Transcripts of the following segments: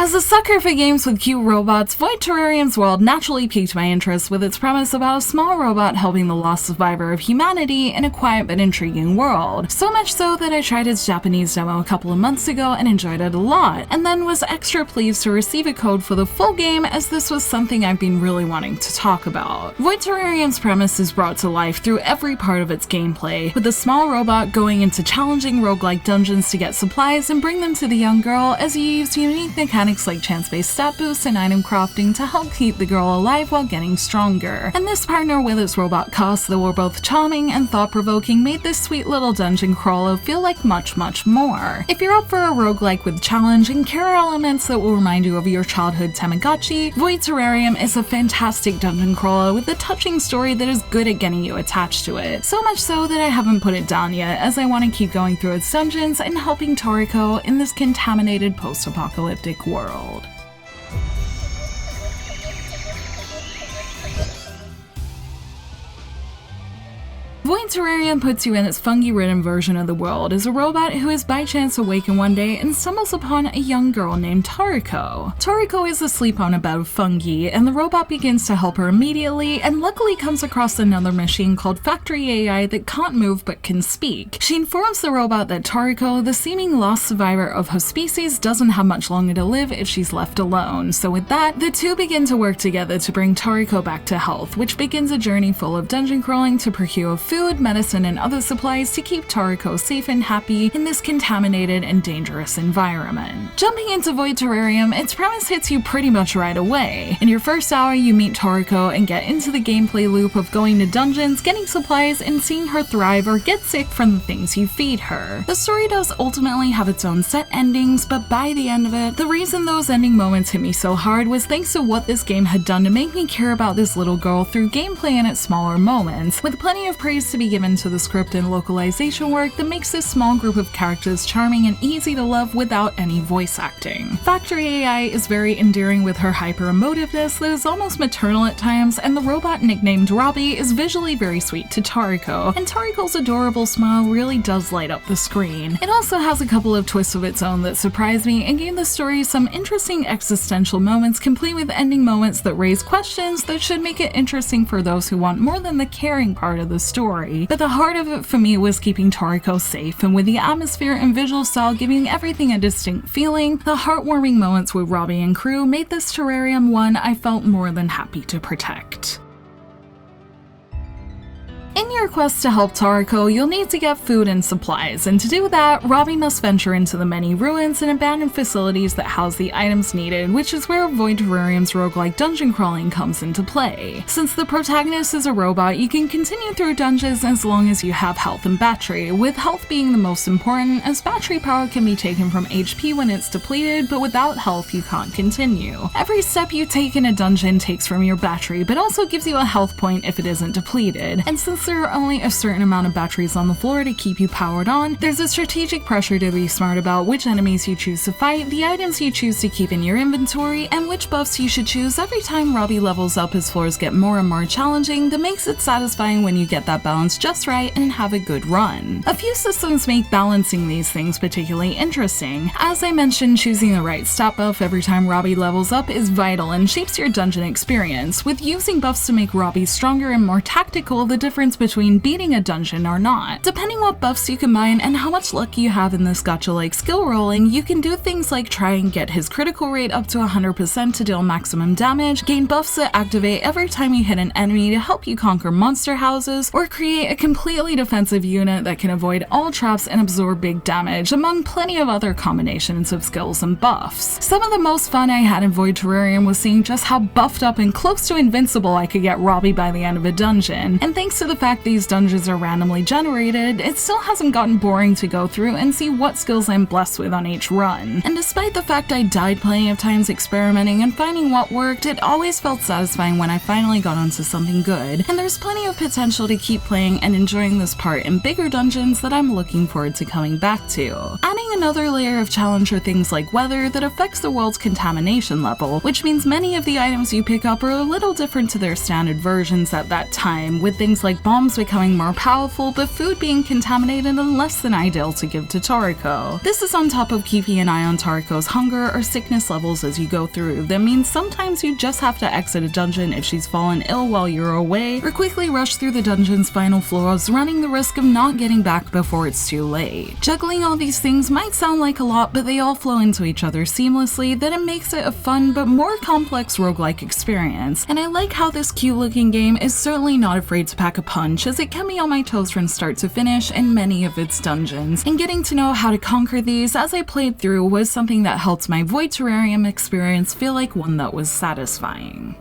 As a sucker for games with cute robots, Void Terrarium's world naturally piqued my interest with its premise about a small robot helping the lost survivor of humanity in a quiet but intriguing world. So much so that I tried its Japanese demo a couple of months ago and enjoyed it a lot, and then was extra pleased to receive a code for the full game, as this was something I've been really wanting to talk about. Void Terrarium's premise is brought to life through every part of its gameplay, with a small robot going into challenging roguelike dungeons to get supplies and bring them to the young girl, as you use unique mechanics like chance-based stat boosts and item crafting to help keep the girl alive while getting stronger. And this partner with its robot costs that were both charming and thought-provoking made this sweet little dungeon crawler feel like much more. If you're up for a roguelike with challenge and care elements that will remind you of your childhood Tamagotchi, Void Terrarium is a fantastic dungeon crawler with a touching story that is good at getting you attached to it. So much so that I haven't put it down yet, as I want to keep going through its dungeons and helping Toriko in this contaminated post-apocalyptic world. Void Terrarium puts you in its fungi-ridden version of the world as a robot who is by chance awakened one day and stumbles upon a young girl named Toriko. Toriko is asleep on a bed of fungi, and the robot begins to help her immediately, and luckily comes across another machine called Factory AI that can't move but can speak. She informs the robot that Toriko, the seeming lost survivor of her species, doesn't have much longer to live if she's left alone. So with that, the two begin to work together to bring Toriko back to health, which begins a journey full of dungeon crawling to procure food, medicine, and other supplies to keep Toriko safe and happy in this contaminated and dangerous environment. Jumping into Void Terrarium, its premise hits you pretty much right away. In your first hour, you meet Toriko and get into the gameplay loop of going to dungeons, getting supplies, and seeing her thrive or get sick from the things you feed her. The story does ultimately have its own set endings, but by the end of it, the reason those ending moments hit me so hard was thanks to what this game had done to make me care about this little girl through gameplay and its smaller moments, with plenty of praise to be given to the script and localization work that makes this small group of characters charming and easy to love without any voice acting. Factory AI is very endearing with her hyper-emotiveness that is almost maternal at times, and the robot nicknamed Robbie is visually very sweet to Toriko, and Toriko's adorable smile really does light up the screen. It also has a couple of twists of its own that surprise me and gave the story some interesting existential moments, complete with ending moments that raise questions that should make it interesting for those who want more than the caring part of the story. But the heart of it for me was keeping Toriko safe, and with the atmosphere and visual style giving everything a distinct feeling, the heartwarming moments with Robbie and crew made this Terrarium one I felt more than happy to protect. In your quest to help Toriko, you'll need to get food and supplies, and to do that, Robbie must venture into the many ruins and abandoned facilities that house the items needed, which is where Void Terrarium's roguelike dungeon crawling comes into play. Since the protagonist is a robot, you can continue through dungeons as long as you have health and battery, with health being the most important, as battery power can be taken from HP when it's depleted, but without health you can't continue. Every step you take in a dungeon takes from your battery, but also gives you a health point if it isn't depleted, and since there are only a certain amount of batteries on the floor to keep you powered on, there's a strategic pressure to be smart about which enemies you choose to fight, the items you choose to keep in your inventory, and which buffs you should choose every time Robbie levels up. His floors get more and more challenging, that makes it satisfying when you get that balance just right and have a good run. A few systems make balancing these things particularly interesting. As I mentioned, choosing the right stat buff every time Robbie levels up is vital and shapes your dungeon experience, with using buffs to make Robbie stronger and more tactical the difference between beating a dungeon or not. Depending what buffs you combine and how much luck you have in this gacha-like skill rolling, you can do things like try and get his critical rate up to 100% to deal maximum damage, gain buffs that activate every time you hit an enemy to help you conquer monster houses, or create a completely defensive unit that can avoid all traps and absorb big damage, among plenty of other combinations of skills and buffs. Some of the most fun I had in Void Terrarium was seeing just how buffed up and close to invincible I could get Robbie by the end of a dungeon, and thanks to the fact these dungeons are randomly generated, it still hasn't gotten boring to go through and see what skills I'm blessed with on each run. And despite the fact I died plenty of times experimenting and finding what worked, it always felt satisfying when I finally got onto something good, and there's plenty of potential to keep playing and enjoying this part in bigger dungeons that I'm looking forward to coming back to. Adding another layer of challenge are things like weather that affects the world's contamination level, which means many of the items you pick up are a little different to their standard versions at that time, with things like bomb bombs becoming more powerful, but food being contaminated and less than ideal to give to Toriko. This is on top of keeping an eye on Toriko's hunger or sickness levels as you go through. That means sometimes you just have to exit a dungeon if she's fallen ill while you're away, or quickly rush through the dungeon's final floors, running the risk of not getting back before it's too late. Juggling all these things might sound like a lot, but they all flow into each other seamlessly, that it makes it a fun but more complex roguelike experience. And I like how this cute looking game is certainly not afraid to pack a punch, as it kept me on my toes from start to finish in many of its dungeons, and getting to know how to conquer these as I played through was something that helped my Void Terrarium experience feel like one that was satisfying.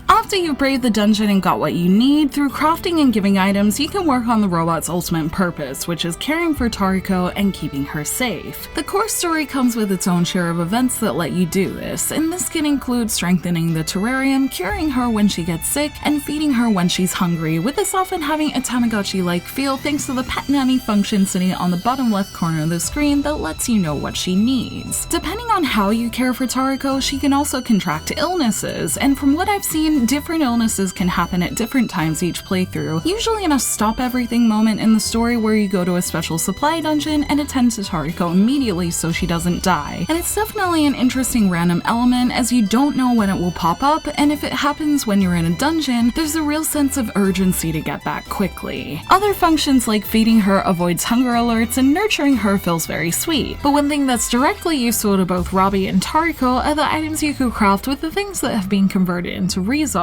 After you braved the dungeon and got what you need, through crafting and giving items, you can work on the robot's ultimate purpose, which is caring for Toriko and keeping her safe. The core story comes with its own share of events that let you do this, and this can include strengthening the terrarium, curing her when she gets sick, and feeding her when she's hungry, with this often having a Tamagotchi-like feel thanks to the pet nanny function sitting on the bottom left corner of the screen that lets you know what she needs. Depending on how you care for Toriko, she can also contract illnesses, and from what I've seen, different illnesses can happen at different times each playthrough, usually in a stop-everything moment in the story where you go to a special supply dungeon and attend to Toriko immediately so she doesn't die. And it's definitely an interesting random element, as you don't know when it will pop up, and if it happens when you're in a dungeon, there's a real sense of urgency to get back quickly. Other functions like feeding her avoids hunger alerts, and nurturing her feels very sweet, but one thing that's directly useful to both Robbie and Toriko are the items you can craft with the things that have been converted into resources.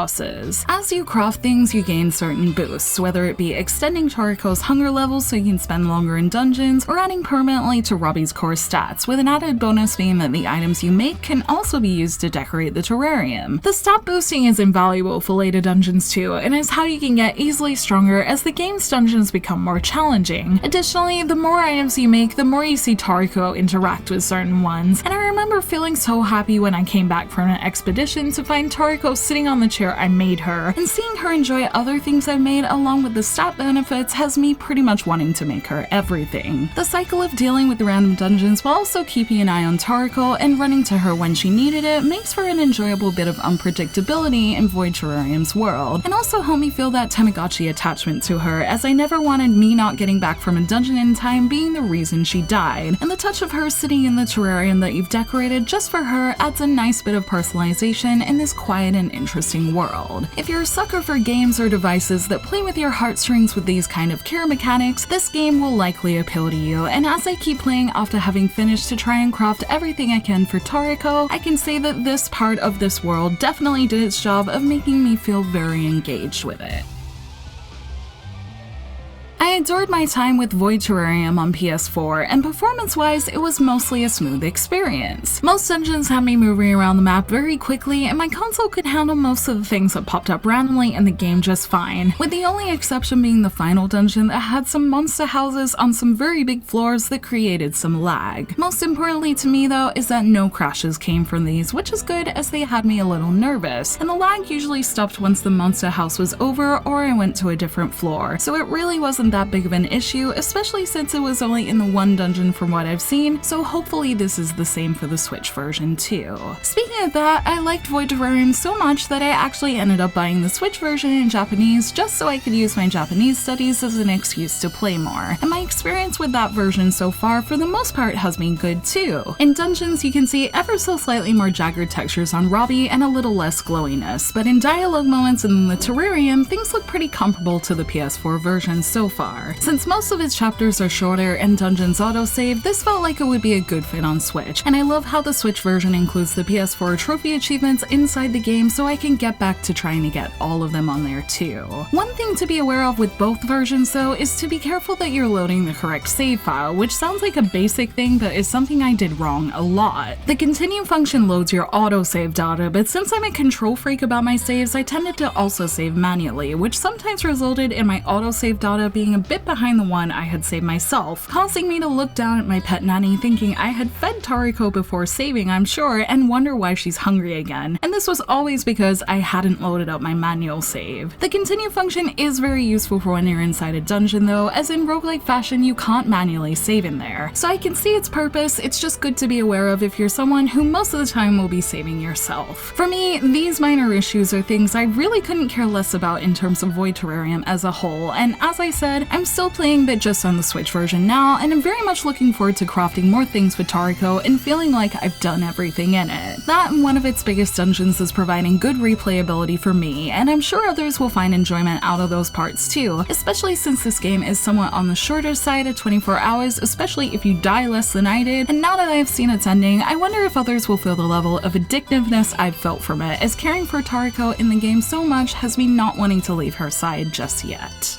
As you craft things, you gain certain boosts, whether it be extending Toriko's hunger levels so you can spend longer in dungeons, or adding permanently to Robbie's core stats, with an added bonus being that the items you make can also be used to decorate the terrarium. The stat boosting is invaluable for later dungeons too, and is how you can get easily stronger as the game's dungeons become more challenging. Additionally, the more items you make, the more you see Toriko interact with certain ones, and I remember feeling so happy when I came back from an expedition to find Toriko sitting on the chair I made her, and seeing her enjoy other things I've made along with the stat benefits has me pretty much wanting to make her everything. The cycle of dealing with the random dungeons while also keeping an eye on Toriko and running to her when she needed it makes for an enjoyable bit of unpredictability in Void Terrarium's world, and also helped me feel that Tamagotchi attachment to her, as I never wanted me not getting back from a dungeon in time being the reason she died, and the touch of her sitting in the terrarium that you've decorated just for her adds a nice bit of personalization in this quiet and interesting world. If you're a sucker for games or devices that play with your heartstrings with these kind of care mechanics, this game will likely appeal to you, and as I keep playing after having finished to try and craft everything I can for Toriko, I can say that this part of this world definitely did its job of making me feel very engaged with it. I adored my time with Void Terrarium on PS4, and performance-wise, it was mostly a smooth experience. Most dungeons had me moving around the map very quickly, and my console could handle most of the things that popped up randomly in the game just fine, with the only exception being the final dungeon that had some monster houses on some very big floors that created some lag. Most importantly to me though is that no crashes came from these, which is good as they had me a little nervous, and the lag usually stopped once the monster house was over or I went to a different floor, so it really wasn't that big of an issue, especially since it was only in the one dungeon from what I've seen, so hopefully this is the same for the Switch version too. Speaking of that, I liked Void Terrarium so much that I actually ended up buying the Switch version in Japanese just so I could use my Japanese studies as an excuse to play more, and my experience with that version so far for the most part has been good too. In dungeons you can see ever so slightly more jagged textures on Robbie and a little less glowiness, but in dialogue moments in the Terrarium, things look pretty comparable to the PS4 version so far. Since most of its chapters are shorter and dungeons autosave, this felt like it would be a good fit on Switch, and I love how the Switch version includes the PS4 trophy achievements inside the game so I can get back to trying to get all of them on there too. One thing to be aware of with both versions though is to be careful that you're loading the correct save file, which sounds like a basic thing but is something I did wrong a lot. The continue function loads your autosave data, but since I'm a control freak about my saves, I tended to also save manually, which sometimes resulted in my autosave data being a bit behind the one I had saved myself, causing me to look down at my pet nanny thinking I had fed Toriko before saving, I'm sure, and wonder why she's hungry again. And this was always because I hadn't loaded up my manual save. The continue function is very useful for when you're inside a dungeon though, as in roguelike fashion you can't manually save in there. So I can see its purpose, it's just good to be aware of if you're someone who most of the time will be saving yourself. For me, these minor issues are things I really couldn't care less about in terms of Void Terrarium as a whole, and as I said, I'm still playing but just on the Switch version now, and I'm very much looking forward to crafting more things with Toriko and feeling like I've done everything in it. That and one of its biggest dungeons is providing good replayability for me, and I'm sure others will find enjoyment out of those parts too, especially since this game is somewhat on the shorter side at 24 hours, especially if you die less than I did, and now that I've seen its ending, I wonder if others will feel the level of addictiveness I've felt from it, as caring for Toriko in the game so much has me not wanting to leave her side just yet.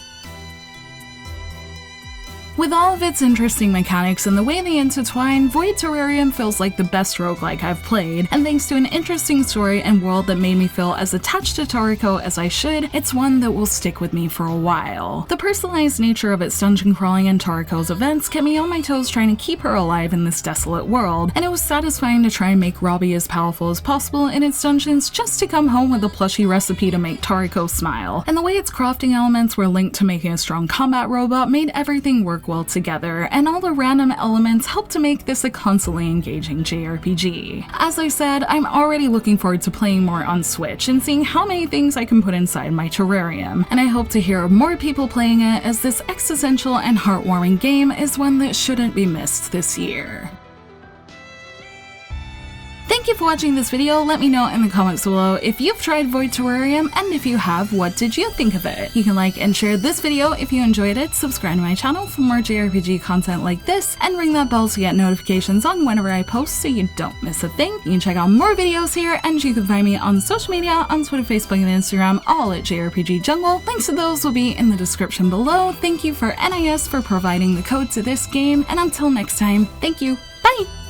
With all of its interesting mechanics and the way they intertwine, Void Terrarium feels like the best roguelike I've played, and thanks to an interesting story and world that made me feel as attached to Toriko as I should, it's one that will stick with me for a while. The personalized nature of its dungeon crawling and Toriko's events kept me on my toes trying to keep her alive in this desolate world, and it was satisfying to try and make Robbie as powerful as possible in its dungeons just to come home with a plushy recipe to make Toriko smile, and the way its crafting elements were linked to making a strong combat robot made everything work well together, and all the random elements helped to make this a constantly engaging JRPG. As I said, I'm already looking forward to playing more on Switch and seeing how many things I can put inside my terrarium, and I hope to hear more people playing it, as this existential and heartwarming game is one that shouldn't be missed this year. Thank you for watching this video. Let me know in the comments below if you've tried Void Terrarium, and if you have, what did you think of it? You can like and share this video if you enjoyed it, subscribe to my channel for more JRPG content like this, and ring that bell to get notifications on whenever I post so you don't miss a thing. You can check out more videos here, and you can find me on social media on Twitter, Facebook, and Instagram, all at JRPG Jungle. Links to those will be in the description below. Thank you for NIS for providing the code to this game, and until next time, thank you. Bye!